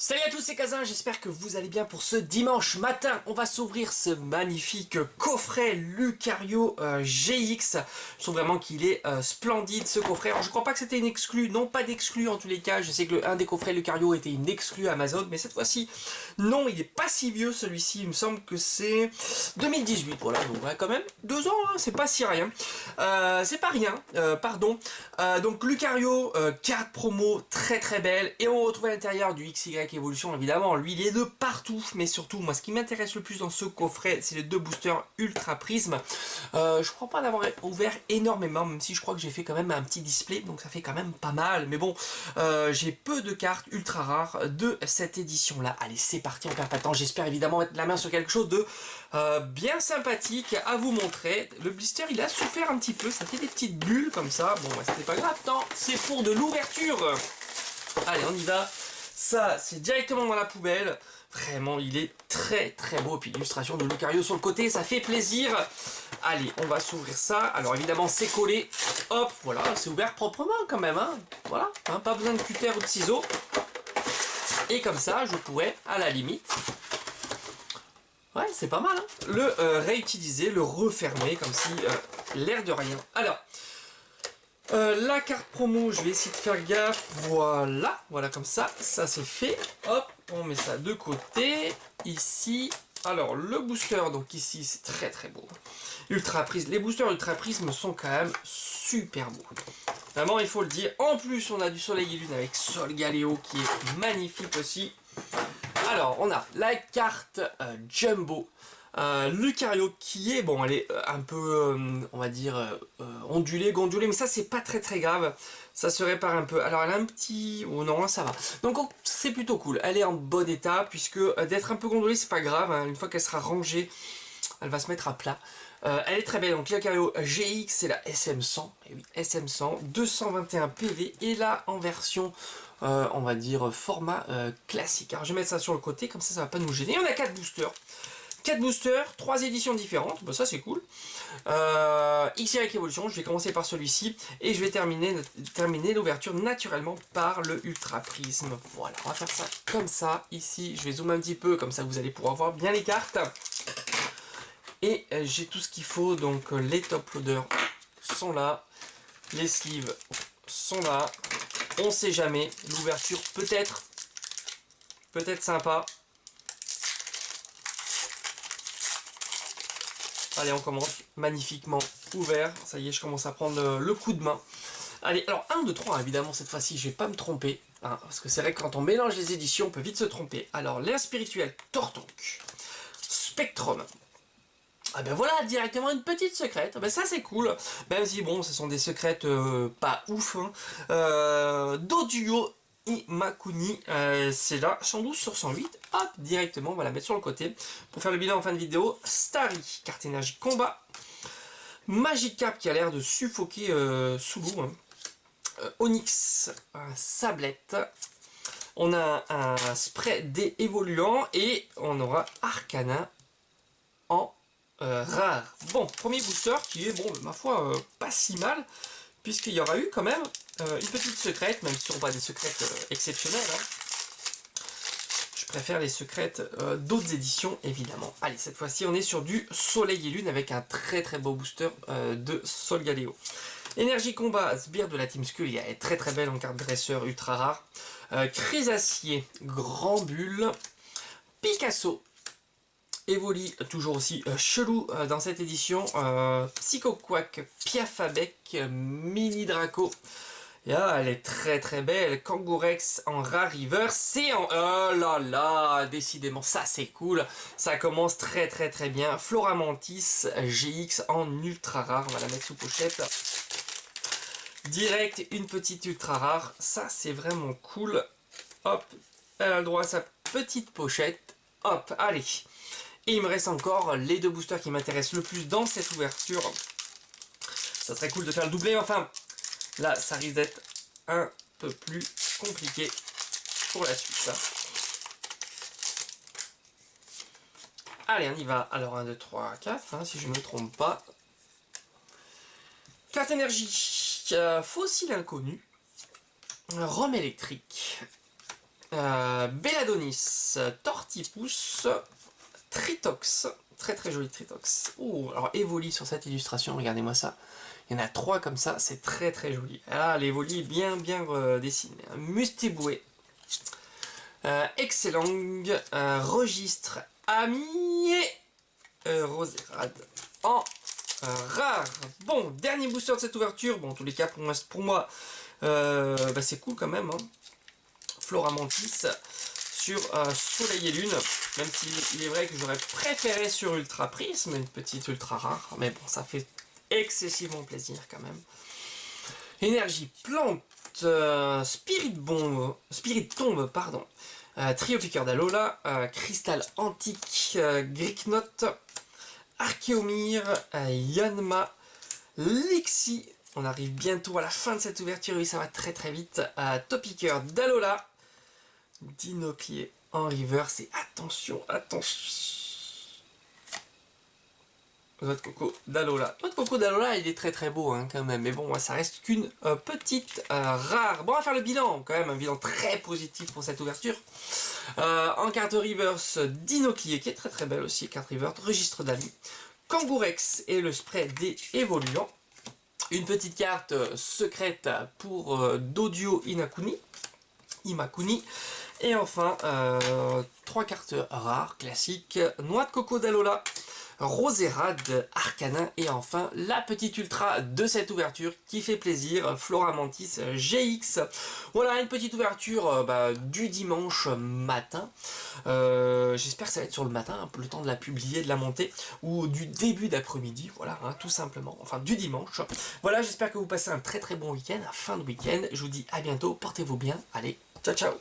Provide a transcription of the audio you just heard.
Salut à tous, c'est Kazin, j'espère que vous allez bien pour ce dimanche matin. On va s'ouvrir ce magnifique coffret Lucario GX. Je trouve vraiment qu'il est splendide ce coffret. Alors je crois pas que c'était une exclue, non pas d'exclus en tous les cas. Je sais que un des coffrets Lucario était une exclue Amazon, mais cette fois-ci, non, il est pas si vieux celui-ci. Il me semble que c'est 2018, voilà, donc ouais, quand même 2 ans, hein, c'est pas si rien. C'est pas rien, pardon. Donc Lucario, carte promo très très belle, et on retrouve à l'intérieur du XY Evolution évidemment, lui il est de partout, mais surtout moi ce qui m'intéresse le plus dans ce coffret c'est les 2 boosters Ultra Prisme. Je crois pas en avoir ouvert énormément, même si je crois que j'ai fait quand même un petit display, donc ça fait quand même pas mal, mais bon, j'ai peu de cartes ultra rares de cette édition là. Allez c'est parti, on perd pas de temps, j'espère évidemment mettre la main sur quelque chose de bien sympathique à vous montrer. Le blister il a souffert un petit peu, ça fait des petites bulles comme ça, bon bah, c'était pas grave, non, c'est pour de l'ouverture. Allez on y va. Ça, c'est directement dans la poubelle. Vraiment, il est très très beau. Puis l'illustration de Lucario sur le côté, ça fait plaisir. Allez, on va s'ouvrir ça. Alors évidemment, c'est collé. Hop, voilà, c'est ouvert proprement quand même. Hein. Voilà, hein, pas besoin de cutter ou de ciseaux. Et comme ça, je pourrais, à la limite... Ouais, c'est pas mal. Hein, le réutiliser, le refermer, comme si l'air de rien. Alors... la carte promo, je vais essayer de faire gaffe, voilà comme ça c'est fait, hop, on met ça de côté, ici, alors le booster, donc ici c'est très très beau, Ultra Prisme, les boosters Ultra Prisme sont quand même super beaux, vraiment il faut le dire, en plus on a du Soleil et Lune avec Solgaleo qui est magnifique aussi, alors on a la carte Jumbo, Lucario qui est, bon elle est un peu, on va dire, ondulée, gondulée, mais ça c'est pas très très grave, ça se répare un peu. Alors elle a un petit... oh non là ça va. Donc c'est plutôt cool, elle est en bon état, puisque d'être un peu gondulée c'est pas grave, hein. Une fois qu'elle sera rangée, elle va se mettre à plat. Elle est très belle, donc Lucario GX c'est la SM100, et oui, SM100, 221 PV, et là en version... on va dire format classique. Alors je vais mettre ça sur le côté, comme ça va pas nous gêner. On a 4 boosters. 4 boosters, 3 éditions différentes, bah ça c'est cool. XY Evolution, je vais commencer par celui-ci et je vais terminer l'ouverture naturellement par le Ultra Prisme. Voilà, on va faire ça comme ça. Ici, je vais zoomer un petit peu, comme ça vous allez pouvoir voir bien les cartes. Et j'ai tout ce qu'il faut, donc les top loaders sont là, les sleeves sont là. On sait jamais, l'ouverture peut-être sympa. Allez, on commence magnifiquement ouvert. Ça y est, je commence à prendre le coup de main. Allez, alors 1, 2, 3, évidemment, cette fois-ci, je vais pas me tromper. Hein, parce que c'est vrai que quand on mélange les éditions, on peut vite se tromper. Alors, l'air spirituel, Tortank. Spectrum. Ah ben voilà, directement une petite secrète. Ben ça, c'est cool. Même si, bon, ce sont des secrètes pas ouf. Hein. Doduo Imakuni, c'est là, 112 sur 108, hop, directement, on va la mettre sur le côté, pour faire le bilan en fin de vidéo. Starry, carte énergie combat, Magikarp qui a l'air de suffoquer sous l'eau, hein. Onyx, Sablette, on a un spray dé évoluant, et on aura Arcana en rare. Bon, premier booster qui est, bon, ma foi, pas si mal, puisqu'il y aura eu quand même une petite secrète, même si ce ne sont pas des secrètes exceptionnelles. Hein. Je préfère les secrètes d'autres éditions, évidemment. Allez, cette fois-ci, on est sur du Soleil et Lune avec un très très beau booster de Solgaleo. Énergie combat, Sbire de la Team Skull, elle est très très belle en carte dresseur ultra rare. Crésacier, Grand Bulle. Picasso. Evoli, toujours aussi chelou dans cette édition. Psychoquack, Piafabec, Mini Draco. Et là, elle est très très belle. Kangourex en rare reverse. C'est en... oh là là, décidément, ça c'est cool. Ça commence très très très bien. Floramantis GX en ultra rare. On va la mettre sous pochette. Direct, une petite ultra rare. Ça c'est vraiment cool. Hop, elle a le droit à sa petite pochette. Hop, allez. Et il me reste encore les 2 boosters qui m'intéressent le plus dans cette ouverture. Ça serait cool de faire le doublé, mais enfin, là, ça risque d'être un peu plus compliqué pour la suite. Allez, on y va. Alors, 1, 2, 3, 4, hein, si je ne me trompe pas. Carte énergie. Fossile inconnu. Rome électrique. Belladonis, Tortipousse, Tritox, très très joli Tritox. Oh, alors Evoli sur cette illustration, regardez-moi ça. Il y en a 3 comme ça, c'est très très joli. Ah, l'Evoli bien dessiné. Mustiboué, Excellang, Registre, Ami et Roserade en rare. Bon, dernier booster de cette ouverture. Bon, en tous les cas, pour moi c'est cool quand même. Hein. Floramantis sur Soleil et Lune, même s'il est vrai que j'aurais préféré sur Ultra Prisme, une petite ultra rare, mais bon, ça fait excessivement plaisir quand même. Énergie Plante, Spirit Tombe, pardon, Trio Piqueur d'Alola, Cristal Antique, Gricknote, Archéomir, Yanma, Lixie. On arrive bientôt à la fin de cette ouverture, oui ça va très très vite. Topiqueur d'Alola, Dinoclier en reverse et attention. Noix de coco d'Alola. Noix de coco d'Alola, il est très très beau hein, quand même. Mais bon, ça reste qu'une petite rare. Bon, on va faire le bilan quand même. Un bilan très positif pour cette ouverture. En carte reverse, Dinoclier qui est très très belle aussi. Carte reverse, Registre d'Ami. Kangourex et le spray des évoluants. Une petite carte secrète pour Dodio Imakuni. Et enfin, 3 cartes rares, classiques. Noix de coco d'Alola, Roserade, Arcanin et enfin la petite ultra de cette ouverture qui fait plaisir, Floramantis GX. Voilà une petite ouverture du dimanche matin. J'espère que ça va être sur le matin, le temps de la publier, de la monter, ou du début d'après-midi, voilà, hein, tout simplement, enfin du dimanche. Voilà, j'espère que vous passez un très très bon week-end, fin de week-end. Je vous dis à bientôt, portez-vous bien, allez, ciao ciao.